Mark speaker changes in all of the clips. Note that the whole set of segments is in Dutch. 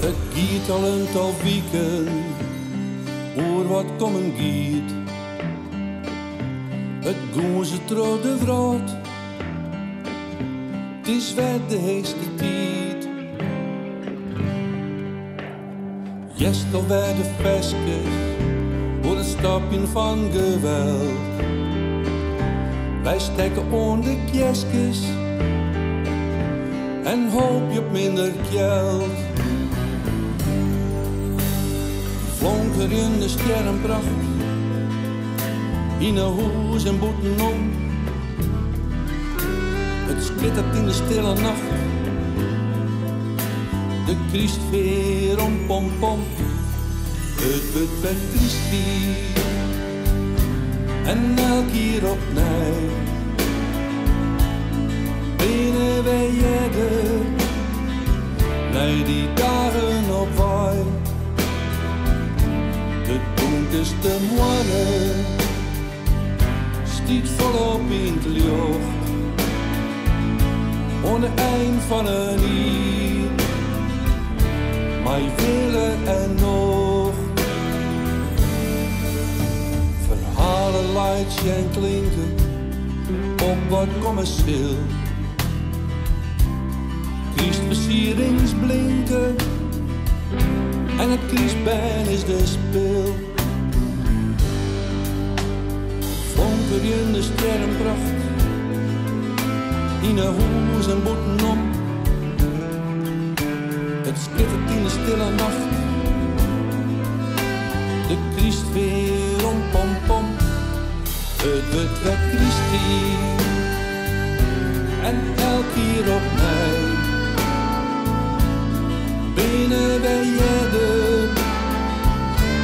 Speaker 1: Het giet al een tal weken, oor wat komen giet. Het goen ze trouw de wraad, het is wet de heeste tijd. Jest al bij de veskes, voor het stapjen van geweld. Wij steken onder de kjeskes en hoop je op minder geld. Flonker in de sterrenpracht, in een hoes en boeten om. Het splittert in de stille nacht, de Christveer om pom pom. Het wordt bij Christie en elk keer opnieuw. Binnen wij jedden, nee die dagen op wij. De donkerste morgen stiet volop in het licht. Aan het eind van een uur, mij willen en nog. Verhalen luidje en klinken op wat commercieel. Christversierings blinken en het Christbijn is de speel. Vonker in de sterrenpracht, in een hoes en boeten om. Het splittert in de stille nacht, de Christveer om pom pom. Het wordt wat Christie en elk keer opnieuw. Binnen wij jedden,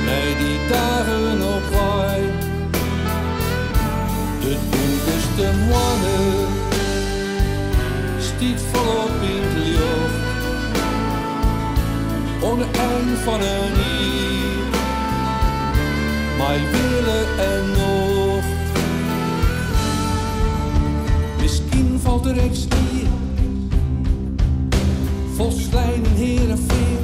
Speaker 1: nee die dagen op wij. De donkerste morgen stiet volop in het licht. Aan het eind van een uur, mij willen en nog. Misschien valt er iets hier, vol slijden heer en veer.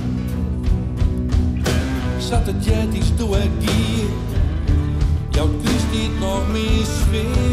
Speaker 1: Zat het jet iets toe en gier, jouw Christ niet nog meer sfeer.